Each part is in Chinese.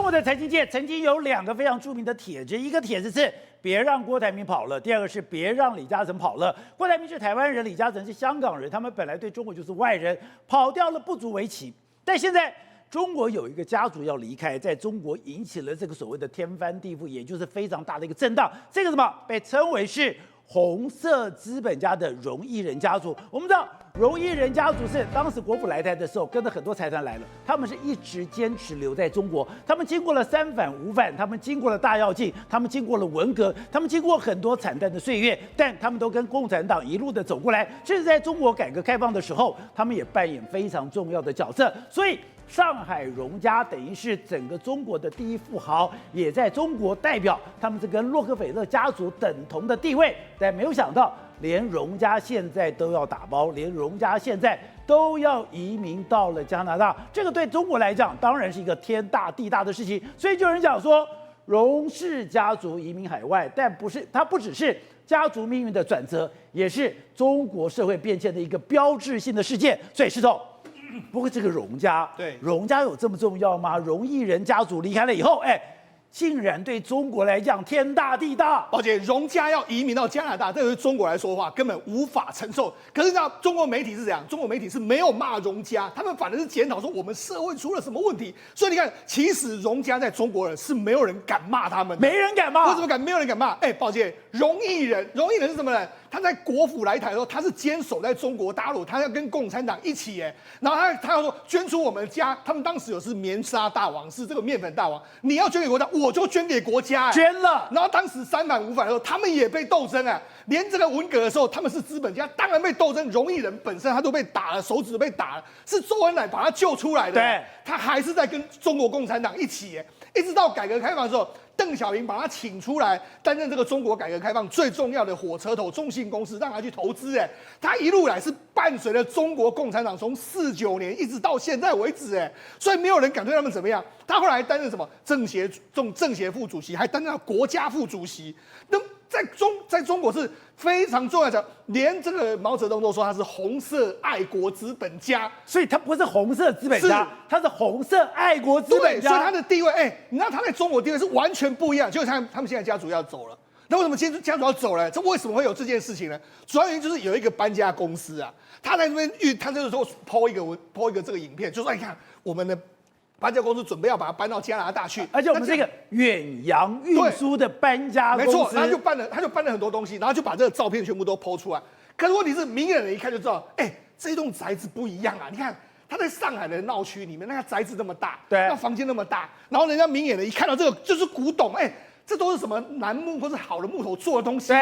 国的财经界曾经有2个非常著名的帖子，一个帖子是别让郭台铭跑了，第2个是别让李嘉诚跑了。郭台铭是台湾人，李嘉诚是香港人，他们本来对中国就是外人，跑掉了不足为奇。但现在中国有一个家族要离开，在中国引起了这个所谓的天翻地覆，也就是非常大的一个震荡。这个什么被称为是红色资本家的荣毅仁家族。我们知道荣毅仁家族是当时国府来台的时候，跟着很多财团来了，他们是一直坚持留在中国。他们经过了3反5反，他们经过了大跃进，他们经过了文革，他们经过很多惨淡的岁月，但他们都跟共产党一路的走过来。甚至在中国改革开放的时候，他们也扮演非常重要的角色。所以上海荣家等于是整个中国的第一富豪，也在中国代表他们是跟洛克菲勒家族等同的地位。但没有想到，连荣家现在都要打包，连荣家现在都要移民到了加拿大。这个对中国来讲，当然是一个天大地大的事情。所以就有人讲说，荣氏家族移民海外，但它不只是家族命运的转折，也是中国社会变迁的一个标志性的事件。所以石头。不过这个荣家，对荣家有这么重要吗？荣毅仁家族离开了以后，竟然对中国来讲天大地大。宝姐，荣家要移民到加拿大，这对中国来说的话，根本无法承受。可是你知道，中国媒体是怎样？中国媒体是没有骂荣家，他们反而是检讨说我们社会出了什么问题。所以你看，其实荣家在中国人是没有人敢骂他们的，没人敢骂。为什么敢？没有人敢骂。宝姐，荣毅仁是什么人？他在国府来台的时候，他是坚守在中国大陆，他要跟共产党一起然后他要说捐出我们的家，他们当时有是棉纱大王，是这个面粉大王，你要捐给国家，我就捐给国家捐了。然后当时3反5反的时候，他们也被斗争连这个文革的时候，他们是资本家，当然被斗争。荣毅仁本身他都被打了，手指都被打了，是周恩来把他救出来的。对，他还是在跟中国共产党一起一直到改革开放的时候。邓小平把他请出来担任这个中国改革开放最重要的火车头中信公司，让他去投资他一路来是伴随着中国共产党从49年一直到现在为止所以没有人敢对他们怎么样。他后来担任什么政协副主席，还担任国家副主席。那在中国是非常重要的，连这个毛泽东都说他是红色爱国资本家，所以他不是红色资本家，他是红色爱国资本家。对，所以他的地位，你知道他在中国地位是完全不一样。就是他们现在家族要走了，那为什么今天家族要走了？这为什么会有这件事情呢？主要原因就是有一个搬家公司他在那边他就是说抛一个这个影片，就说你看我们的搬家公司准备要把它搬到加拿大去，而且我们这个远洋运输的搬家公司，没错，他就搬了很多东西，然后就把这个照片全部都抛出来。可是问题是，明眼人一看就知道，这栋宅子不一样你看，他在上海的闹区里面，那个宅子那么大，对，那房间那么大，然后人家明眼人一看到这个就是古董，这都是什么楠木或是好的木头做的东西，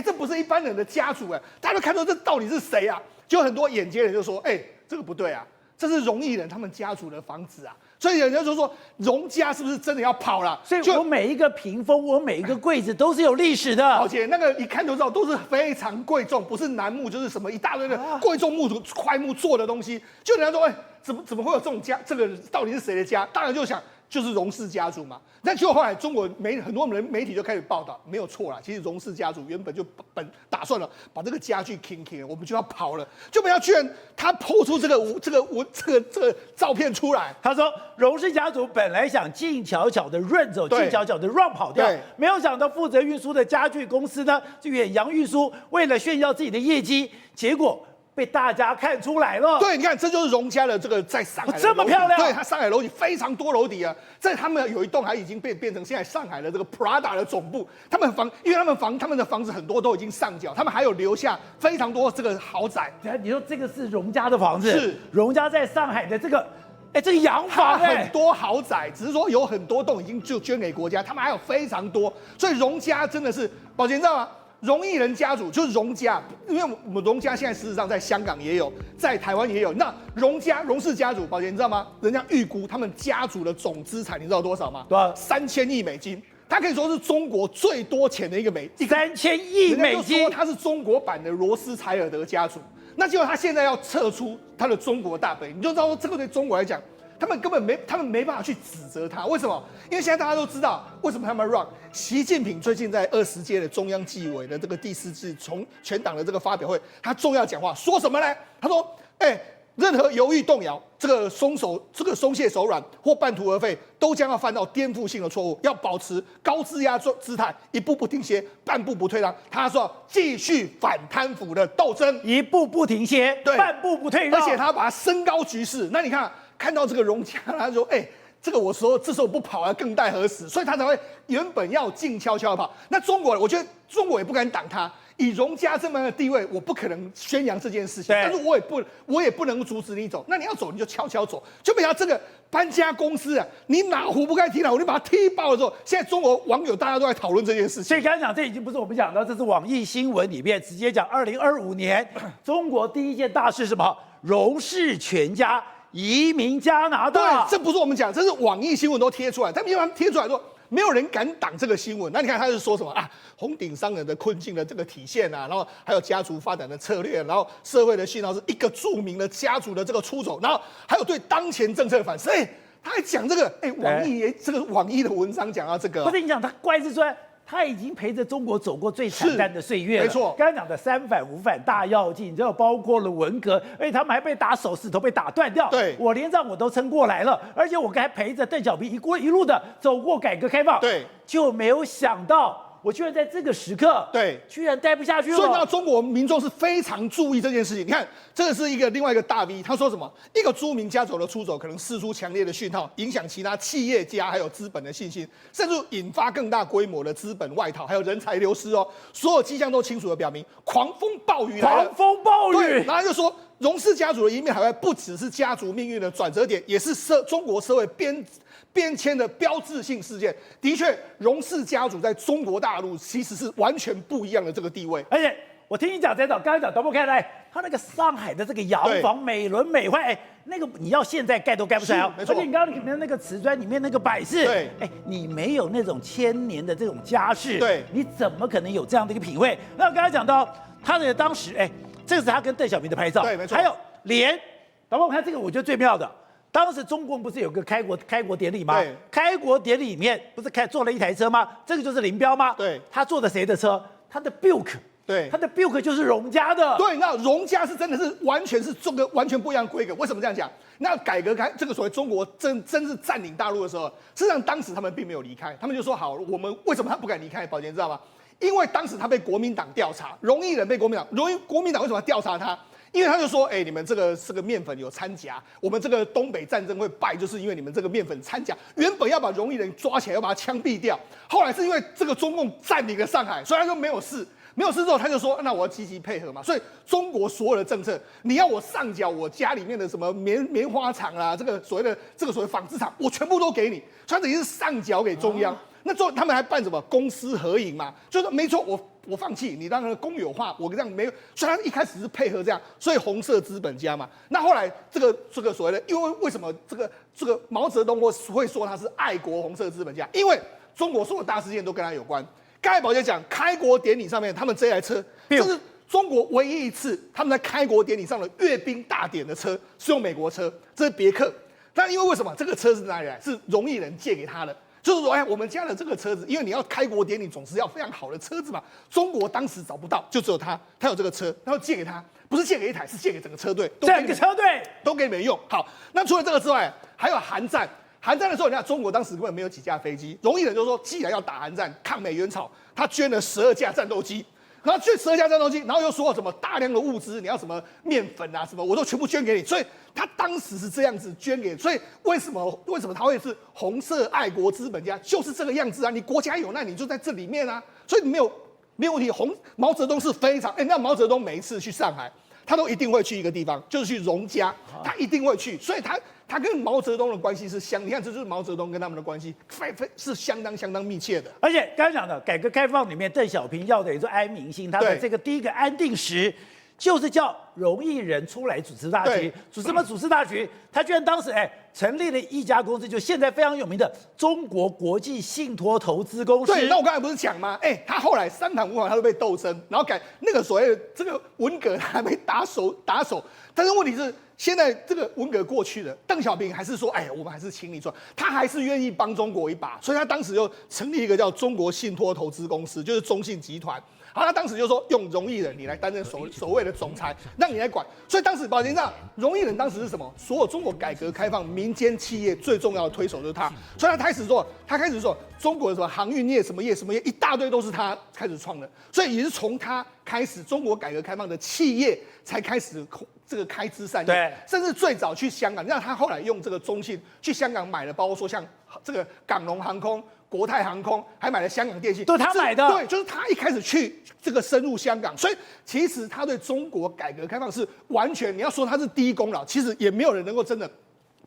这不是一般人的家族大家都看到这到底是谁就很多眼尖人就说，这个不对这是荣毅仁他们家族的房子所以人家就说荣家是不是真的要跑了？所以我每一个屏风，我每一个柜子都是有历史的，而且那个一看就知道都是非常贵重，不是楠木就是什么一大堆的贵重木头块木做的东西。就人家说，怎么会有这种家？这个到底是谁的家？当然就想就是荣氏家族嘛。但结果后来中国很多人媒体就开始报道，没有错啦。其实荣氏家族原本就打算了把这个家具清，我们就要跑了，就没想到居然他抛出这个照片出来。他说荣氏家族本来想静悄悄的润走，静悄悄的让跑掉，没有想到负责运输的家具公司呢，远洋运输为了炫耀自己的业绩，结果被大家看出来了。对，你看，这就是荣家的这个在上海这么漂亮。对，它上海楼底非常多楼底在他们有一栋还已经变成现在上海的这个 Prada 的总部。因为他们的房子很多都已经上缴，他们还有留下非常多这个豪宅。你说这个是荣家的房子，是荣家在上海的这个洋房很多豪宅，只是说有很多栋已经就捐给国家，他们还有非常多，所以荣家真的是，宝杰你知道吗？荣毅仁家族就是荣家，因为我们荣家现在事实上在香港也有，在台湾也有。那荣氏家族，宝杰你知道吗？人家预估他们家族的总资产，你知道多少吗？多少？3000亿美金。他可以说是中国最多钱的一个3000亿美金。人家就说他是中国版的罗斯柴尔德家族。那结果他现在要撤出他的中国大本营，你就知道说这个对中国来讲。他们没办法去指责他，为什么？因为现在大家都知道为什么他们让习近平最近在20届的中央纪委的这个第4次从全党的这个发表会，他重要讲话说什么呢？他说：任何犹豫动摇，这个松懈手软或半途而废，都将要犯到颠覆性的错误。要保持高姿压姿态，一步不停歇，半步不退让。他说继续反贪腐的斗争，一步不停歇，对，半步不退让。而且他把它升高局势。那你看到这个荣家，他说，这个我说这时候不跑啊，更待何时？所以他才会原本要静悄悄地跑。那中国，我觉得中国也不敢挡他。以荣家这么样的地位，我不可能宣扬这件事情，但是我也不能阻止你走。那你要走，你就悄悄走。就没想到这个搬家公司啊，你哪壶不开提哪壶，你把它踢爆了之后，现在中国网友大家都在讨论这件事情。所以刚才讲，这已经不是我们讲的，这是网易新闻里面直接讲，2025年中国第一件大事是什么？荣氏全家移民加拿大。对，这不是我们讲，这是网易新闻都贴出来，他们贴出来说。没有人敢挡这个新闻。那你看，他是说什么啊？红顶商人的困境的这个体现啊，然后还有家族发展的策略，然后社会的信号是一个著名的家族的这个出走，然后还有对当前政策的反思。他还讲这个，网易的文章讲到这个，不是你讲他怪是说。他已经陪着中国走过最惨淡的岁月了，没错。刚刚讲的三反五反大跃进，这包括了文革，而且他们还被打手指头被打断掉。对，我连仗我都撑过来了，而且我还陪着邓小平一路的走过改革开放。对，就没有想到。我居然在这个时刻，对，居然待不下去了。所以呢，中国民众是非常注意这件事情。你看，这个是另外一个大 V， 他说什么？一个著名家族的出走，可能释出强烈的讯号，影响其他企业家还有资本的信心，甚至引发更大规模的资本外逃，还有人才流失哦。所有迹象都清楚的表明，狂风暴雨来了。狂风暴雨。对，然后就说，荣氏家族的一面海外，不只是家族命运的转折点，也是中国社会变迁的标志性事件。的确，荣氏家族在中国大陆其实是完全不一样的这个地位。而且我听你讲这种，刚才讲导播看来，他那个上海的这个洋房美轮美奂，那个你要现在盖都盖不出来哦。没错。而且你刚刚里面那个瓷砖里面那个摆饰，对，你没有那种千年的这种家世，对，你怎么可能有这样的一个品味？那我刚才讲到他的当时，这个是他跟邓小平的拍照，对，没错。还有导播我看这个，我觉得最妙的。当时中共不是有个开国典礼吗？对，开国典礼里面不是坐了一台车吗？这个就是林彪吗？对，他坐的谁的车？他的 Buick。对，他的 Buick 就是荣家的。对，那荣家是真的是完全是这个完全不一样的规格。为什么这样讲？那改革这个所谓中国真是占领大陆的时候，事实上当时他们并没有离开，他们就说好，我们为什么他不敢离开？宝杰知道吗？因为当时他被国民党调查，荣毅人被国民党为什么要调查他？因为他就说，你们这个面粉有掺假，我们这个东北战争会败，就是因为你们这个面粉掺假。原本要把荣毅人抓起来，要把他枪毙掉，后来是因为这个中共占领了上海，所以他就没有事。没有事之后，他就说，那我要积极配合嘛。所以中国所有的政策，你要我上缴我家里面的什么棉花厂啦，这个所谓纺织厂，我全部都给你，所以等于是上缴给中央。那之后他们还办什么公私合营嘛？就是没错，我放弃你让公有化，我这样没有。所以他一开始是配合这样，所以红色资本家嘛。那后来这个所谓的，因为什么这个毛泽东会说他是爱国红色资本家？因为中国所有大事件都跟他有关。刚才宝杰讲开国典礼上面，他们这台车，这是中国唯一一次他们在开国典礼上的阅兵大典的车是用美国车，这是别克。但因为什么？这个车是哪里来？是荣毅人借给他的。就是说，我们家的这个车子，因为你要开国典礼，总是要非常好的车子嘛。中国当时找不到，就只有他有这个车，然后借给他，不是借给一台，是借给整个车队，整个车队都给你们用。好，那除了这个之外，还有韩战。韩战的时候，你看中国当时根本没有几架飞机，荣毅人就说，既然要打韩战，抗美援朝，他捐了12架战斗机。然后捐12架战斗机，然后又说什么大量的物资，你要什么面粉啊什么，我都全部捐给你。所以他当时是这样子捐给，所以为什么他会是红色爱国资本家，就是这个样子啊？你国家有难，你就在这里面啊，所以没有问题。毛泽东是非常，那毛泽东每一次去上海，他都一定会去一个地方，就是去荣家，他一定会去，所以他跟毛泽东的关系是你看，这就是毛泽东跟他们的关系，是相当密切的。而且刚才讲的改革开放里面，邓小平要的也是安民心，他的这个第一个安定时，就是叫荣毅人出来主持大局。主持大局？他居然当时成立了一家公司，就现在非常有名的中国国际信托投资公司。对，那我刚才不是讲吗？他后来3反5反他都被斗争，然后改那个所谓的这个文革，他还被打手，但是问题是。现在这个文革过去了，邓小平还是说，我们还是请你赚，他还是愿意帮中国一把，所以他当时就成立一个叫中国信托投资公司，就是中信集团。好，那当时就说用荣毅仁你来担任所谓的总裁，让你来管。所以当时保监上，荣毅仁当时是什么？所有中国改革开放民间企业最重要的推手就是他，所以他开始做中国的什么航运业、什么业、一大堆都是他开始创的。所以也是从他开始，中国改革开放的企业才开始这个开枝散叶，甚至最早去香港，让他后来用这个中信去香港买了，包括说像这个港龙航空、国泰航空，还买了香港电信，都是他买的。对，就是他一开始去这个深入香港，所以其实他对中国改革开放是完全，你要说他是第一功劳，其实也没有人能够真的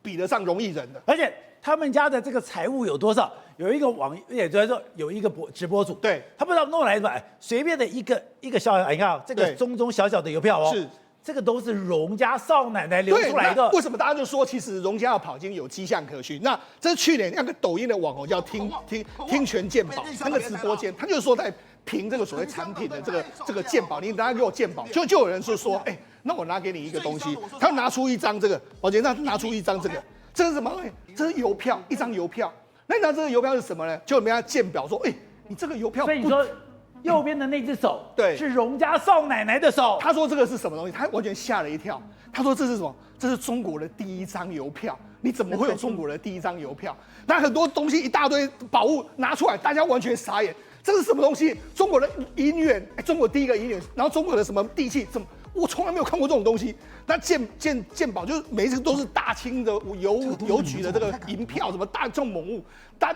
比得上荣毅仁的。而且他们家的这个财务有多少？有一个也就是说有一个直播主，对，他不知道弄来什么，随便的一个小小，你看啊，这个中小小的邮票哦，是。这个都是荣家少奶奶留出来的。为什么大家就说其实荣家要跑经有迹象可循？那这是去年那个抖音的网红叫听权鉴宝，那个直播间，他就是说在评这个所谓产品的这个鉴宝，你拿给我鉴宝，就有人说，哎，那我拿给你一个东西，他拿出一张这个，保监他拿出一张这是什么？这是邮票，一张邮票。那你知道这个邮票是什么呢？就人家鉴表说，哎，你这个邮票，所以你说。右边的那只手，对，是荣家少奶奶的手。他说这个是什么东西？他完全吓了一跳。他说这是什么？这是中国的第一张邮票。你怎么会有中国的第一张邮票？那很多东西一大堆宝物拿出来，大家完全傻眼。这是什么东西？中国的银元，中国第一个银元，然后中国的什么地契，怎么？我从来没有看过这种东西。那鉴宝就是每一次都是大清的邮局的这个银票，什么大这种猛物。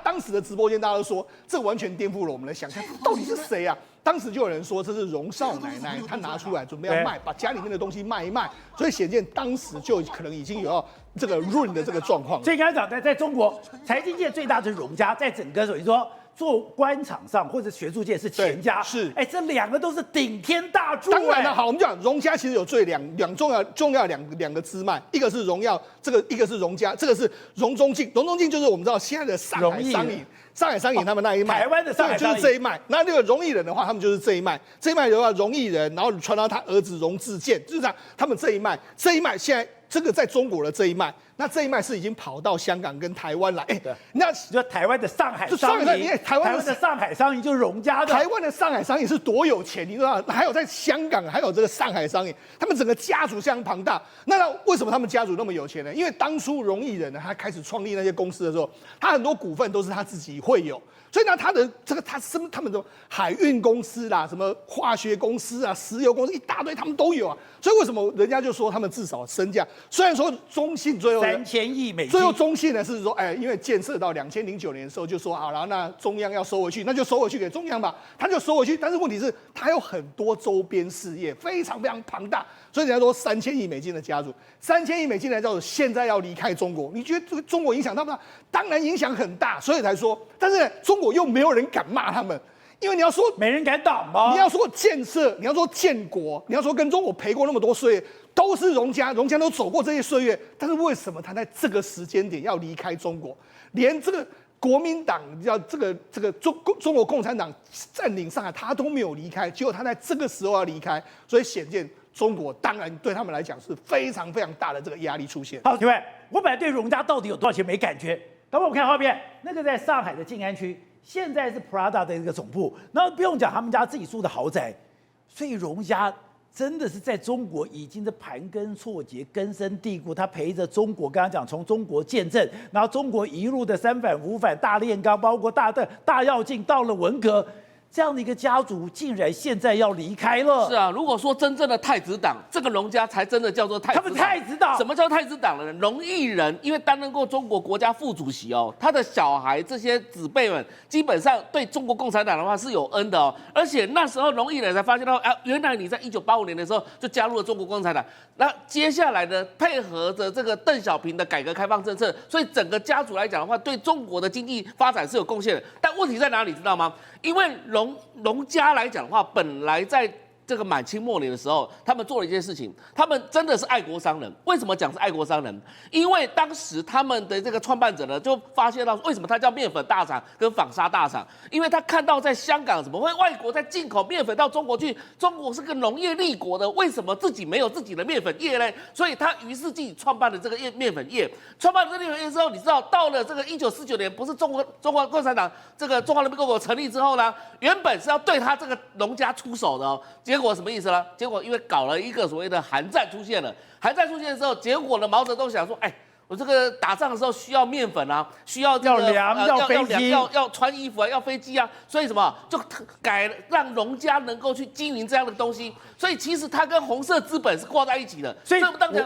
当时的直播间大家都说，这完全颠覆了我们的想象，到底是谁啊？当时就有人说这是荣少奶奶，她拿出来准备要卖，把家里面的东西卖一卖，所以显见当时就可能已经有要这个润的这个状况。所以刚才讲在中国财经界最大的是荣家，在整个所以说做官场上或者学术界是钱家，是这两个都是顶天大柱。当然了，好，我们讲荣家其实有两重要两个支脉，一个是荣耀，一个是荣家，这个是荣中镜，荣中镜就是我们知道现在的上海商银他们那一脉，台湾的上海商银就是这一脉。那个荣毅仁的话，他们就是这一脉，这一脉的话荣毅仁，然后传到他儿子荣智健，就是这样，他们这一脉现在。这个在中国的这一脉，那这一脉是已经跑到香港跟台湾来。那就台湾的上海商银，台湾的上海商银就是荣家的。台湾的上海商银是多有钱，你知道吗？还有在香港，还有这个上海商银，他们整个家族相当庞大。那为什么他们家族那么有钱呢？因为当初荣毅仁呢，他开始创立那些公司的时候，他很多股份都是他自己会有。所以呢，他们的海运公司啦，什么化学公司啊、石油公司一大堆，他们都有啊。所以为什么人家就说他们至少身价？虽然说中信最后3000亿美金，最后中信呢是说，因为建设到2009年的时候就说好了，那中央要收回去，那就收回去给中央吧，他就收回去。但是问题是，他有很多周边事业，非常非常庞大，所以人家说3000亿美金的家族，3000亿美金的家族现在要离开中国，你觉得这个中国影响大不大？当然影响很大，所以才说，但是中国又没有人敢骂他们。因为你要说没人敢挡吗？你要说建设，你要说建国，你要说跟中国赔过那么多岁月，都是荣家都走过这些岁月，但是为什么他在这个时间点要离开中国？连这个国民党要这个中国共产党占领上海，他都没有离开，结果他在这个时候要离开，所以显见中国当然对他们来讲是非常非常大的这个压力出现。好，各位，我本来对荣家到底有多少钱没感觉，等会我们看画面，那个在上海的静安区。现在是 Prada 的一个总部，那不用讲，他们家自己住的豪宅，所以荣家真的是在中国已经是盘根错节、根深蒂固。他陪着中国，刚刚讲从中国建政，然后中国一路的三反五反、大炼钢，包括大跃进，到了文革。这样的一个家族竟然现在要离开了。是啊，如果说真正的太子党，这个荣家才真的叫做太子党。他们太子党，什么叫太子党呢？荣毅仁因为担任过中国国家副主席哦，他的小孩这些子辈们基本上对中国共产党的话是有恩的哦。而且那时候荣毅仁才发现到，原来你在1985年的时候就加入了中国共产党。那接下来呢，配合着这个邓小平的改革开放政策，所以整个家族来讲的话，对中国的经济发展是有贡献的。但问题在哪里，知道吗？因为荣家来讲的话，本来在这个满清末年的时候，他们做了一件事情，他们真的是爱国商人。为什么讲是爱国商人？因为当时他们的这个创办者呢，就发现到为什么他叫面粉大厂跟纺纱大厂，因为他看到在香港怎么会外国在进口面粉到中国去，中国是个农业立国的，为什么自己没有自己的面粉业呢？所以他于是自己创办了这个面粉业。创办了这个面粉业之后，你知道到了这个1949年，不是中国共产党这个中华人民共和国成立之后呢，原本是要对他这个农家出手的哦，结果什么意思呢？结果因为搞了一个所谓的韩战出现了，韩战出现之后，结果呢，毛泽东想说，哎。我这个打仗的时候需要面粉啊，需要这个要粮，要飞机，要穿衣服啊，要飞机啊，所以什么就改让农家能够去经营这样的东西，所以其实它跟红色资本是挂在一起的。所以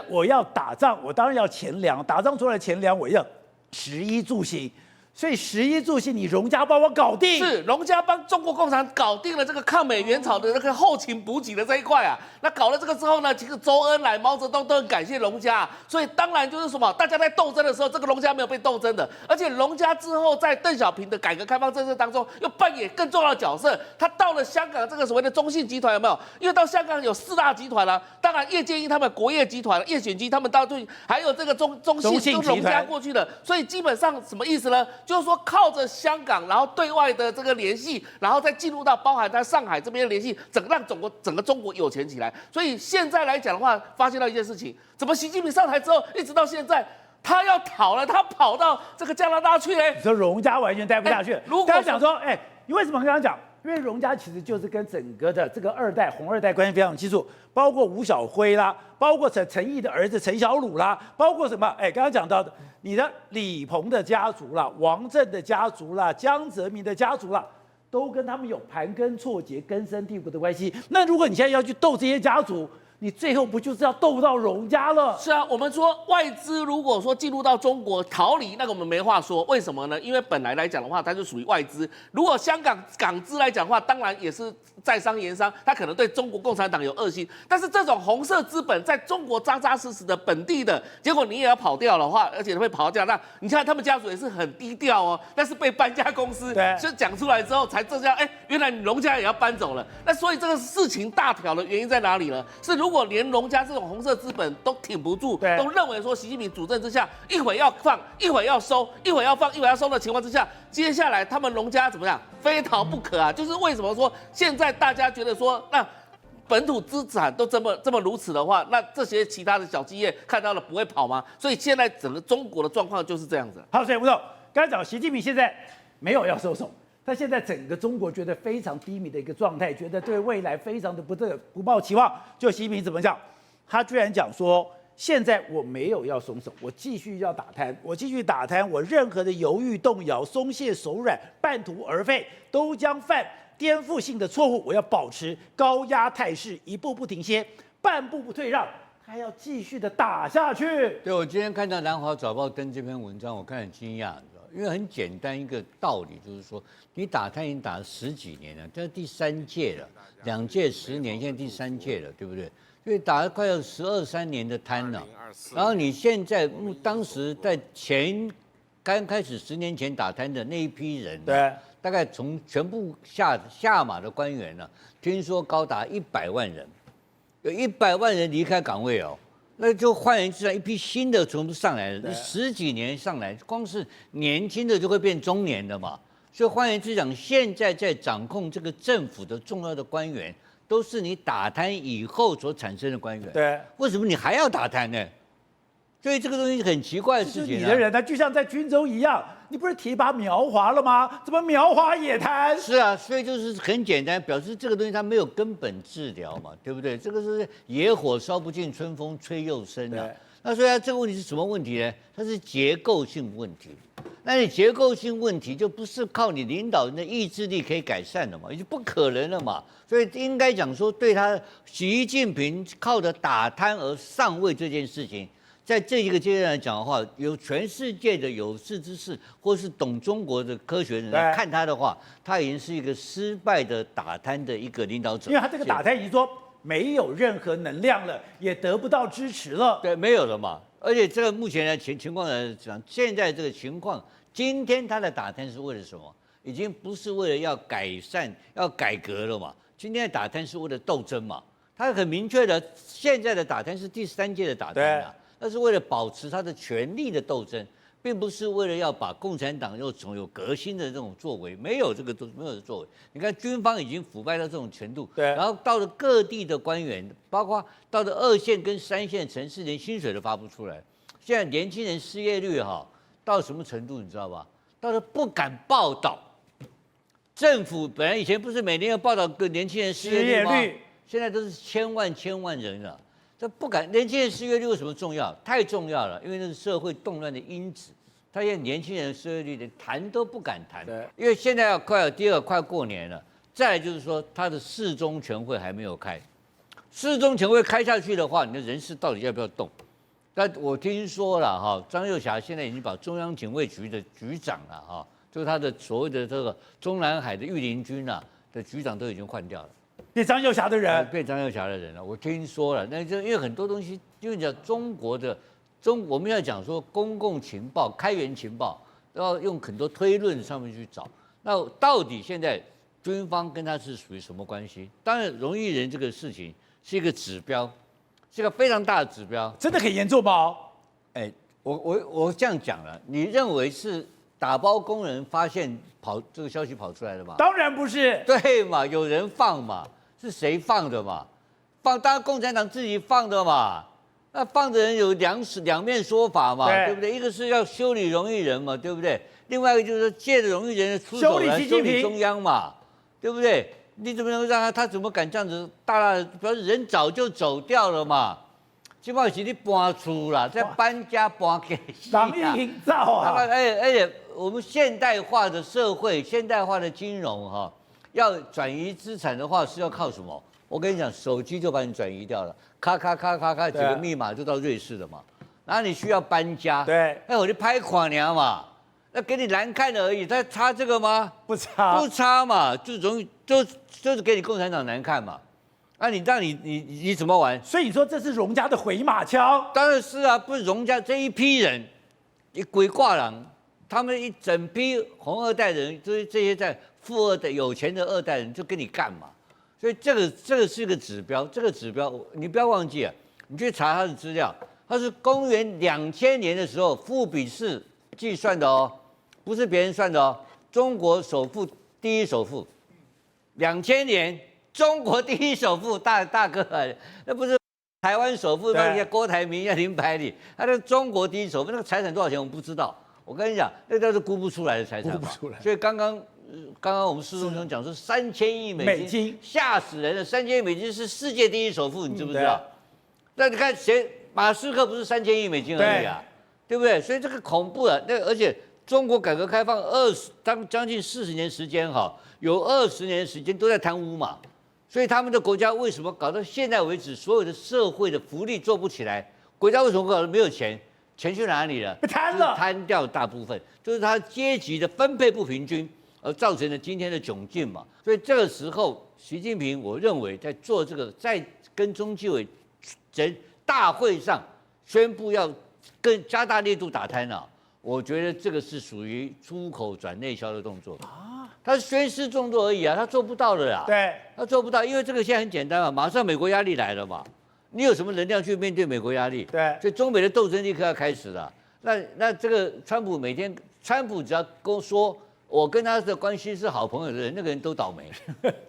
我要打仗，我当然要钱粮，打仗出来钱粮，我要食衣住行。所以食衣住行，你荣家帮我搞定，是荣家帮中国共产党搞定了这个抗美援朝的那个后勤补给的这一块啊。那搞了这个之后呢，其实周恩来、毛泽东都很感谢荣家，所以当然就是什么，大家在斗争的时候，这个荣家没有被斗争的，而且荣家之后在邓小平的改革开放政策当中又扮演更重要的角色。他到了香港这个所谓的中信集团有没有？因为到香港有4大集团了、当然叶剑英他们国业集团、叶选基他们到对，还有这个中信都荣家过去的，所以基本上什么意思呢？就是说靠着香港，然后对外的这个联系，然后再进入到包含在上海这边的联系，让整个中国有钱起来。所以现在来讲的话，发现到一件事情，怎么习近平上台之后，一直到现在，他要逃了，他跑到这个加拿大去嘞？你说荣家完全待不下去。如果刚才讲说，你为什么刚刚讲？因为荣家其实就是跟整个的这个红二代关系非常清楚，包括吴小辉啦，包括陈毅的儿子陈小鲁啦，包括什么？刚刚讲到的，你的李鹏的家族啦，王震的家族啦，江泽民的家族啦，都跟他们有盘根错节、根深蒂固的关系。那如果你现在要去斗这些家族，你最后不就是要斗到荣家了？是啊，我们说外资如果说进入到中国逃离，那个我们没话说，为什么呢？因为本来来讲的话，它就属于外资。如果香港港资来讲的话，当然也是在商言商，它可能对中国共产党有恶心。但是这种红色资本在中国扎扎实实的本地的，结果你也要跑掉的话，而且会跑到加拿大，你看他们家族也是很低调哦，但是被搬家公司就讲出来之后才这样，原来你荣家也要搬走了。那所以这个事情大条的原因在哪里呢？是如果连荣家这种红色资本都挺不住，都认为说习近平主政之下，一会要放，一会要收，一会要放，一会要收的情况之下，接下来他们荣家怎么样，非逃不可啊！就是为什么说现在大家觉得说，那本土资产都这么如此的话，那这些其他的小企业看到了不会跑吗？所以现在整个中国的状况就是这样子。好，所以吴总刚才讲，习近平现在没有要收手。他现在整个中国觉得非常低迷的一个状态，觉得对未来非常的不抱期望。就习近平怎么讲？他居然讲说，现在我没有要松手，我继续要打贪，我任何的犹豫动摇、松懈手软、半途而废，都将犯颠覆性的错误。我要保持高压态势，一步不停歇，半步不退让。还要继续的打下去。对，我今天看到南华早报登这篇文章，我看很惊讶。因为很简单一个道理，就是说，你打贪已经打了10几年了，这是第3届了，2届10年，现在第3届了，对不对？所以打了快要12、13年的贪了。然后你现在当时在刚开始10年前打贪的那一批人，对，大概从全部下马的官员呢，听说高达100万人，有100万人离开岗位哦。那就换言之，一批新的全部上来了，10几年上来，光是年轻的就会变中年的嘛。所以换言之讲，现在在掌控这个政府的重要的官员，都是你打贪以后所产生的官员。对，为什么你还要打贪呢？所以这个东西很奇怪的事情、你的人呢，就像在军中一样，你不是提拔苗华了吗？怎么苗华也贪？是啊，所以就是很简单，表示这个东西它没有根本治疗嘛，对不对？这个是野火烧不尽，春风吹又生啊。那所以它这个问题是什么问题呢？它是结构性问题。那你结构性问题就不是靠你领导人的意志力可以改善的嘛，就不可能了嘛。所以应该讲说，对他习近平靠着打贪而上位这件事情。在这一个阶段来讲的话，有全世界的有识之士，或是懂中国的科学人来看他的话，他已经是一个失败的打贪的一个领导者。因为他这个打贪已经说没有任何能量了，也得不到支持了。对，没有了嘛。而且这个目前的情况来讲，现在这个情况，今天他的打贪是为了什么？已经不是为了要改善、要改革了嘛。今天的打贪是为了斗争嘛，他很明确的，现在的打贪是第3届的打贪啊，那是为了保持他的权力的斗争，并不是为了要把共产党又有革新的这种作为，没有这个没有的作为。你看军方已经腐败到这种程度，对，然后到了各地的官员，包括到了2线跟3线城市，连薪水都发不出来。现在年轻人失业率到什么程度，你知道吧？到了不敢报道。政府本来以前不是每年要报道个年轻人失业率吗？现在都是千万人了。这不敢，年轻人失业率为什么重要？太重要了，因为那是社会动乱的因子。他现在年轻人失业率连谈都不敢谈，因为现在第二个快过年了，再来就是说他的四中全会还没有开，四中全会开下去的话，你的人事到底要不要动？但我听说了张又侠现在已经把中央警卫局的局长了就是他的所谓的这个中南海的御林军的局长都已经换掉了。变张又侠的人，变张又侠的人了。我听说了，那就因为很多东西，因为讲我们要讲说公共情报、开源情报，要用很多推论上面去找。那到底现在军方跟他是属于什么关系？当然，荣毅人这个事情是一个指标，是一个非常大的指标。真的很严重吗？我这样讲了，你认为是打包工人发现这个消息跑出来的吗？当然不是。对嘛，有人放嘛。是谁放的嘛？当然共产党自己放的嘛。那放的人有两面说法嘛，对不对？一个是要修理荣毅人嘛，对不对？另外一个就是借着荣毅人的出手来修理中央嘛，对不对？你怎么能让他怎么敢这样子大的？表示人早就走掉了嘛。基本上是你搬出了，在搬家搬给党意营造啊！而且我们现代化的社会、现代化的金融要转移资产的话是要靠什么？我跟你讲，手机就把你转移掉了，咔几个密码就到瑞士了嘛。然后你需要搬家，对，我就拍垮娘嘛，那给你难看而已，他差这个吗？不差嘛，就是给你共产党难看嘛。你怎么玩？所以你说这是荣家的回马枪？当然是啊，不是荣家这一批人，你鬼挂郎，他们一整批红二代人，就是这些在富二代、有钱的二代人，就跟你干嘛？所以这个是个指标，这个指标你不要忘记啊，你去查他的资料，他是公元2000年的时候，富比士计算的哦，不是别人算的哦，中国第一首富，2000年。中国第一首富大哥那不是台湾首富，那些郭台铭、林百里，他是中国第一首富，那个财产多少钱我们不知道。我跟你讲，那都是估不出来的财产，估不出来。所以刚刚我们施中兄讲说3000亿美金，吓死人了！3000亿美金是世界第一首富，你知不知道？那你看马斯克不是3000亿美金而已啊，对不对？所以这个恐怖了。而且中国改革开放将近40年时间有20年时间都在贪污嘛。所以他们的国家为什么搞到现在为止，所有的社会的福利做不起来？国家为什么搞得没有钱？钱去哪里了？被贪了，贪掉大部分，就是他阶级的分配不平均，而造成了今天的窘境嘛。所以这个时候，习近平我认为在做这个，在跟中纪委大会上宣布要更加大力度打贪我觉得这个是属于出口转内销的动作他是宣示动作而已他做不到的啦。对，他做不到，因为这个现在很简单嘛，马上美国压力来了嘛，你有什么能量去面对美国压力？对，所以中美的斗争立刻要开始了。那这个川普只要跟我说我跟他的关系是好朋友的人，那个人都倒霉。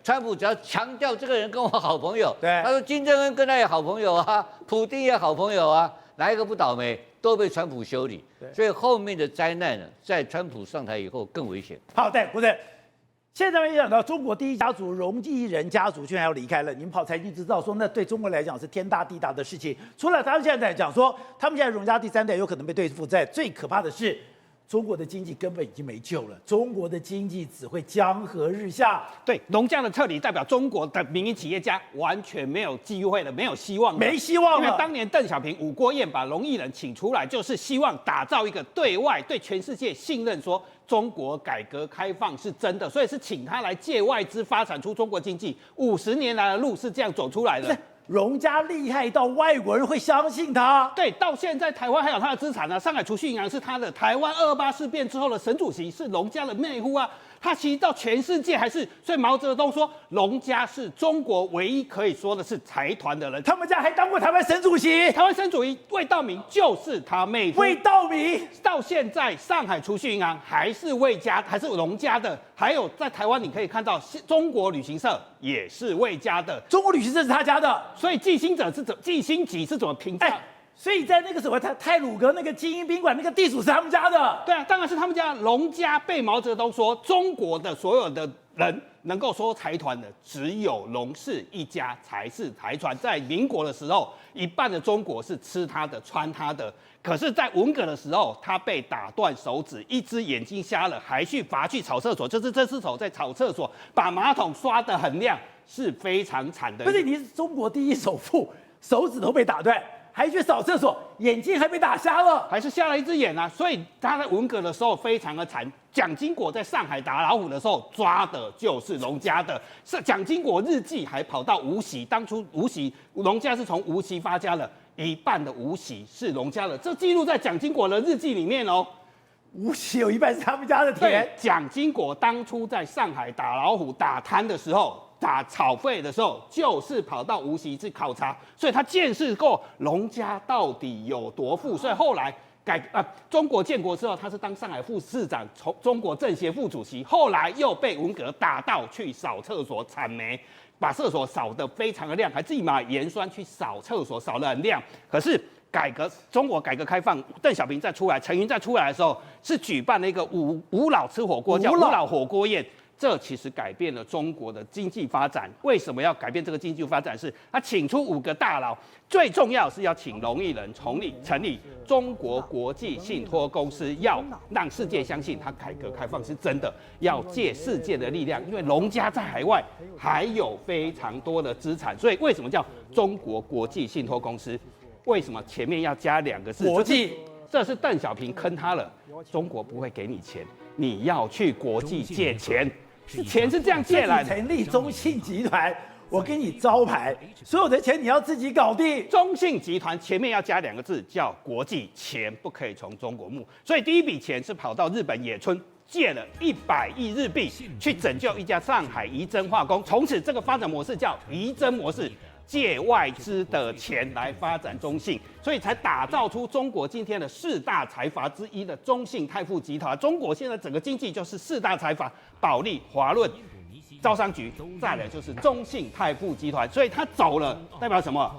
川普只要强调这个人跟我好朋友，对，他说金正恩跟他也好朋友啊，普丁也好朋友啊，哪一个不倒霉？都被川普修理。所以后面的灾难呢，在川普上台以后更危险。好，对，不是。现在没想到中国第一家族荣毅人家族居然要离开了。你们跑财经知道说，那对中国来讲是天大地大的事情。除了他们现在讲说，他们现在荣家第3代有可能被对付在，最可怕的是，中国的经济根本已经没救了，中国的经济只会江河日下。对，荣家的撤离代表中国的民营企业家完全没有机会了，没有希望了，没希望了。因为当年邓小平、吴郭燕把荣毅人请出来，就是希望打造一个对外对全世界信任说。中国改革开放是真的，所以是请他来借外资发展出中国经济。50年来的路是这样走出来的。荣家厉害到外国人会相信他。对，到现在台湾还有他的资产呢。上海储蓄银行是他的，台湾228事变之后的沈主席是荣家的妹夫啊。它其实到全世界还是，所以毛泽东说龙家是中国唯一可以说的是财团的人。他们家还当过台湾省主席，台湾省主席魏道明就是他妹夫。魏道明到现在，上海储蓄银行还是魏家，还是龙家的。还有在台湾，你可以看到中国旅行社也是魏家的。中国旅行社是他家的，所以季星吉是怎么评价？所以在那个什么泰鲁阁那个精英宾馆那个地主是他们家的。对啊，当然是他们家。龙家被毛泽东说，中国的所有的人能够说财团的，只有龙氏一家才是财团。在民国的时候，一半的中国是吃他的、穿他的。可是，在文革的时候，他被打断手指，一只眼睛瞎了，还去罚去扫厕所，就是这只手在扫厕所，把马桶刷得很亮，是非常惨的。不是，你是中国第一首富，手指头被打断。还去扫厕所，眼睛还被打瞎了，还是瞎了一只眼啊！所以他在文革的时候非常的惨。蒋经国在上海打老虎的时候抓的就是龙家的，是蒋经国日记还跑到无锡，当初无锡龙家是从无锡发家的，一半的无锡是龙家的，这记录在蒋经国的日记里面哦。无锡有一半是他们家的田。蒋经国当初在上海打老虎、打贪的时候。打草费的时候，就是跑到无锡去考察，所以他见识过龙家到底有多富。所以后来中国建国之后，他是当上海副市长、中国政协副主席，后来又被文革打到去扫厕所铲煤，把厕所扫得非常的亮，还自己买盐酸去扫厕所，扫得很亮。可是中国改革开放，邓小平再出来，陈云再出来的时候，是举办了一个五老吃火锅，叫五老火锅宴。这其实改变了中国的经济发展。为什么要改变这个经济发展？是他请出5个大佬，最重要是要请龙毅人成立中国国际信托公司，要让世界相信他改革开放是真的，要借世界的力量。因为龙家在海外还有非常多的资产，所以为什么叫中国国际信托公司？为什么前面要加2个字？国际。这是邓小平坑他了，中国不会给你钱，你要去国际借钱。钱是这样借来的。成立中信集团，我给你招牌，所有的钱你要自己搞定。中信集团前面要加2个字，叫国际，钱不可以从中国募。所以第一笔钱是跑到日本野村借了100亿日币，去拯救一家上海仪征化工。从此这个发展模式叫仪征模式。借外资的钱来发展中信，所以才打造出中国今天的4大财阀之一的中信泰富集团。中国现在整个经济就是4大财阀：保利、华润、招商局，再来就是中信泰富集团。所以他走了，代表什么？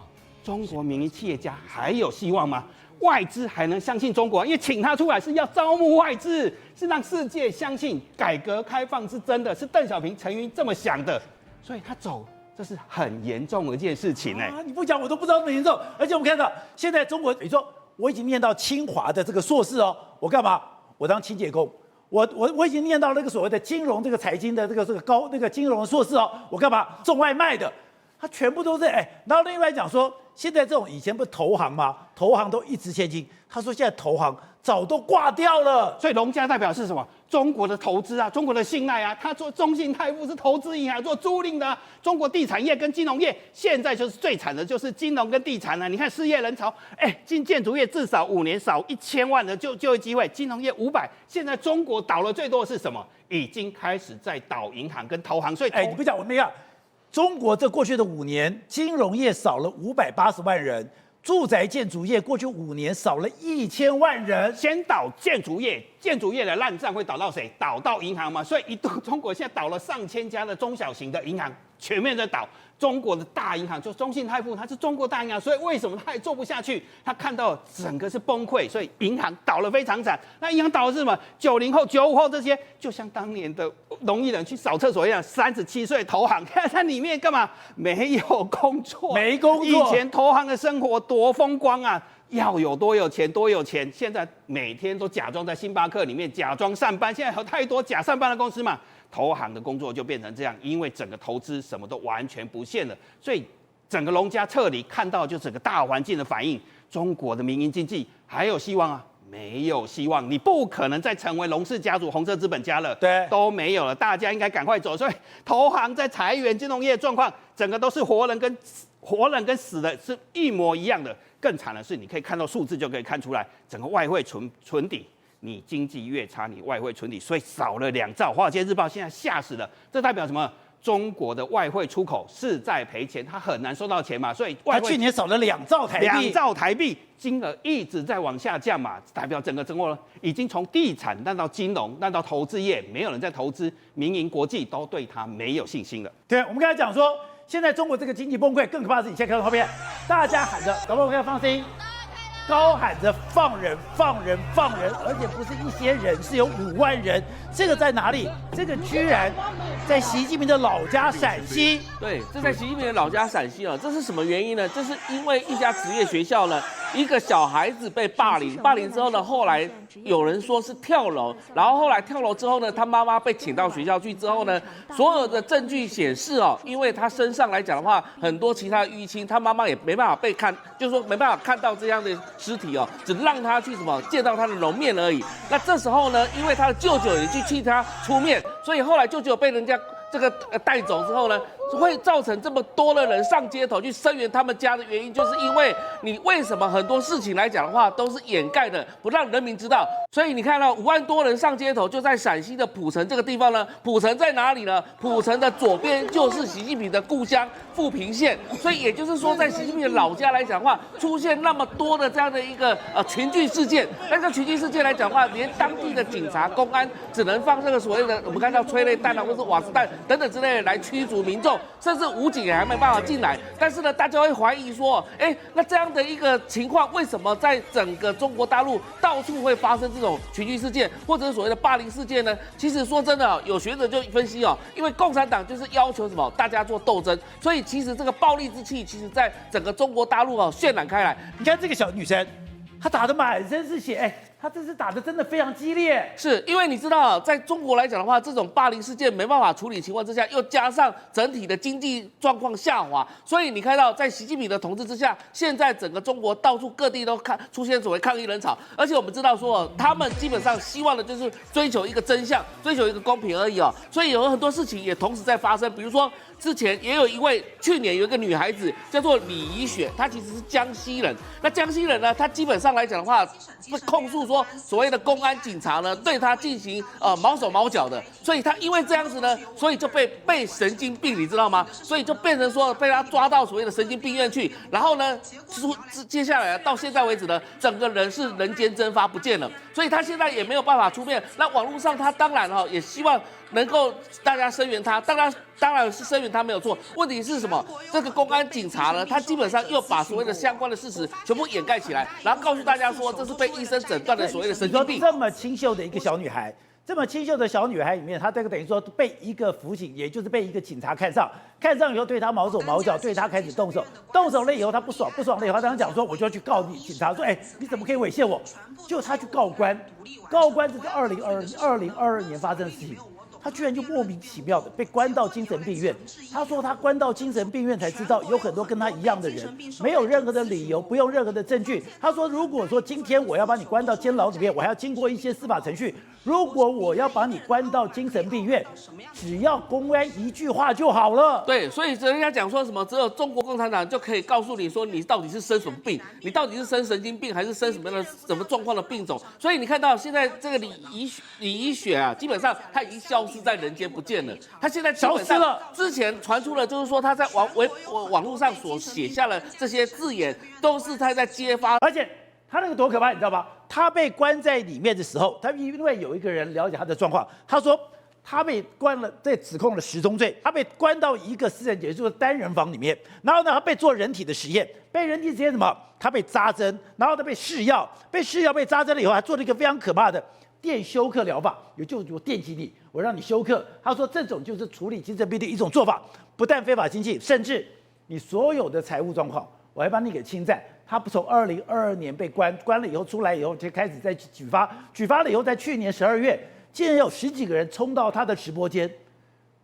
中国民营企业家还有希望吗？外资还能相信中国？因为请他出来是要招募外资，是让世界相信改革开放是真的，是邓小平、陈云这么想的，所以他走。这是很严重的一件事情你不讲我都不知道那么严重。而且我们看到现在中国，你说我已经念到清华的这个硕士哦，我干嘛？我当清洁工。我已经念到那个所谓的金融这个财经的这个高那个金融硕士哦，我干嘛？送外卖的，他全部都是然后另外讲说，现在这种以前不是投行吗？投行都一掷千金，他说现在投行早都挂掉了。所以龙家代表是什么？中国的投资啊，中国的信赖啊。他做中信泰富是投资银行，做租赁的啊。中国地产业跟金融业现在就是最惨的，就是金融跟地产啊。你看失业人潮，建筑业至少5年少1000万的就业机会，金融业500。现在中国倒了最多的是什么？已经开始在倒银行跟投行。所以你不讲我没看，中国这过去的5年，金融业少了580万人。住宅建筑业过去5年少了1000万人，先倒建筑业，建筑业的烂账会倒到谁？倒到银行嘛。所以中国现在倒了上千家的中小型的银行，全面在倒。中国的大银行就中信泰富，它是中国大银行，所以为什么它也做不下去？它看到整个是崩溃，所以银行倒了非常惨。那银行倒的是什么？90后、95后这些，就像当年的龙毅人去扫厕所一样，37岁投行，看在里面干嘛？没有工作，没工作。以前投行的生活多风光啊！要有多有钱，多有钱。现在每天都假装在星巴克里面假装上班，现在有太多假上班的公司嘛。投行的工作就变成这样，因为整个投资什么都完全不见了，所以整个龙家撤离，看到就整个大环境的反应，中国的民营经济还有希望啊？没有希望，你不可能再成为龙氏家族、红色资本家了，对，都没有了，大家应该赶快走。所以投行在裁员，金融业状况，整个都是活人跟死的是一模一样的。更惨的是，你可以看到数字就可以看出来，整个外汇存底你经济越差，你外汇存底，所以少了2兆。华尔街日报现在吓死了，这代表什么？中国的外汇出口是在赔钱，它很难收到钱嘛，所以外汇他去年少了2兆台币，2兆台币，金额一直在往下降嘛，代表整个中国已经从地产烂到金融，烂到投资业，没有人在投资，民营国际都对它没有信心了。对，我们刚才讲说，现在中国这个经济崩溃，更可怕的是，你现在看到画面，大家喊着，搞不好可以放声音，高喊着放人、放人、放人，而且不是一些人，是有5万人。这个在哪里？这个居然在习近平的老家陕西。对，这在习近平的老家陕西啊，这是什么原因呢？这是因为一家职业学校呢，一个小孩子被霸凌，霸凌之后呢，后来有人说是跳楼，然后后来跳楼之后呢，他妈妈被请到学校去之后呢，所有的证据显示哦，因为他身上来讲的话，很多其他的淤青，他妈妈也没办法被看，就是说没办法看到这样的尸体哦，只让他去什么见到他的容面而已。那这时候呢，因为他的舅舅也去替他出面，所以后来舅舅被人家这个带走之后呢，会造成这么多的人上街头去声援他们家的原因，就是因为你为什么很多事情来讲的话都是掩盖的，不让人民知道。所以你看到5万多人上街头，就在陕西的蒲城这个地方呢。蒲城在哪里呢？蒲城的左边就是习近平的故乡富平县，所以也就是说，在习近平的老家来讲的话，出现那么多的这样的一个群聚事件。那这群聚事件来讲的话，连当地的警察、公安只能放这个所谓的我们看到催泪弹啊，或是瓦斯弹等等之类的来驱逐民众，甚至武警也还没办法进来。但是呢，大家会怀疑说，那这样的一个情况，为什么在整个中国大陆到处会发生这种群聚事件，或者是所谓的霸凌事件呢？其实说真的，有学者就分析哦，因为共产党就是要求什么，大家做斗争，所以其实这个暴力之气，其实在整个中国大陆渲染开来。你看这个小女生，她打得满身是血，她这次打得真的非常激烈。是因为你知道，在中国来讲的话，这种霸凌事件没办法处理情况之下，又加上整体的经济状况下滑，所以你看到在习近平的统治之下，现在整个中国到处各地都出现所谓抗议人潮，而且我们知道说，他们基本上希望的就是追求一个真相，追求一个公平而已哦。所以有很多事情也同时在发生，比如说之前也有去年有一个女孩子叫做李怡雪，她其实是江西人。那江西人呢，她基本上来讲的话，会控诉说所谓的公安警察呢对她进行毛手毛脚的，所以她因为这样子呢，所以就被神经病，你知道吗？所以就变成说被她抓到所谓的神经病院去，然后呢，接下来到现在为止呢，整个人是人间蒸发不见了，所以她现在也没有办法出面。那网络上她当然也希望能够大家声援他，当然是声援他没有错。问题是什么？这个公安警察呢，他基本上又把所谓的相关的事实全部掩盖起来，然后告诉大家说这是被医生诊断的所谓的神经病。这么清秀的一个小女孩，这么清秀的小女孩里面，她这个等于说被一个辅警，也就是被一个警察看上以后对她毛手毛脚，对她开始动手了以后，她不爽了以后，她当时讲说我就要去告你。警察说，你怎么可以猥亵我？就她去告官，这是2022年发生的事情。他居然就莫名其妙的被关到精神病院。他说他关到精神病院才知道，有很多跟他一样的人，没有任何的理由，不用任何的证据。他说，如果说今天我要把你关到监牢里面，我还要经过一些司法程序。如果我要把你关到精神病院，只要公安一句话就好了。对，所以人家讲说什么，只有中国共产党就可以告诉你说你到底是生什么病，你到底是生神经病还是生什么状况的病种。所以你看到现在这个李怡雪啊，基本上他已经消失在人间不见了。他现在消失了。之前传出了就是说他在网络上所写下的这些字眼，都是他在揭发，而且他那个多可怕，你知道吗？他被关在里面的时候，他因为有一个人了解他的状况，他说他被关了，被指控了10宗罪，他被关到一个私人也就是单人房里面，然后呢，他被做人体的实验，被人体实验什么？他被扎针，然后他被试药，被扎针了以后，还做了一个非常可怕的电休克疗法，也就是我电击你，我让你休克。他说这种就是处理精神病的一种做法，不但非法经济，甚至你所有的财务状况，我还帮你给清债。他从2022年被关了以后出来以后，就开始在举发了以后，在去年12月，竟然有10几个人冲到他的直播间，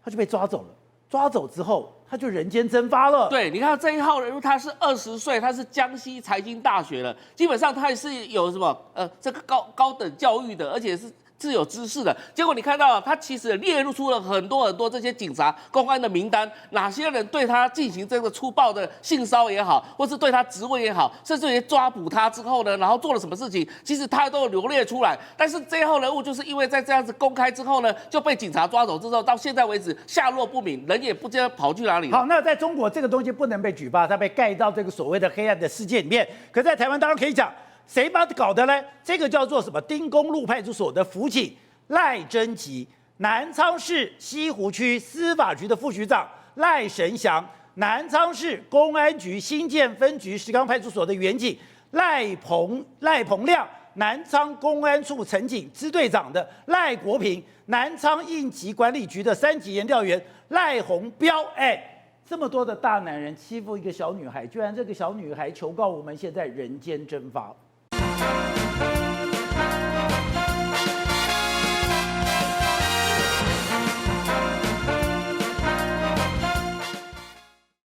他就被抓走了。抓走之后，他就人间蒸发了。对，你看这一号人物，他是20岁，他是江西财经大学的，基本上他也是有什么这个高等教育的，而且是是有知识的。结果你看到他其实列入出了很多这些警察、公安的名单，哪些人对他进行这个粗暴的性骚也好，或是对他质问也好，甚至于抓捕他之后呢，然后做了什么事情，其实他都有罗列出来。但是这一号人物就是因为在这样子公开之后呢，就被警察抓走之后，到现在为止下落不明，人也不知道跑去哪里了。好，那在中国这个东西不能被举报，它被盖到这个所谓的黑暗的世界里面。可在台湾当然可以讲，谁把它搞的呢？这个叫做什么？丁公路派出所的辅警赖贞吉，南昌市西湖区司法局的副局长赖神祥，南昌市公安局新建分局石冈派出所的员警赖鹏亮，南昌公安处陈警支队长的赖国平，南昌应急管理局的3级研调员赖宏彪，这么多的大男人欺负一个小女孩，居然这个小女孩求告我们，现在人间蒸发。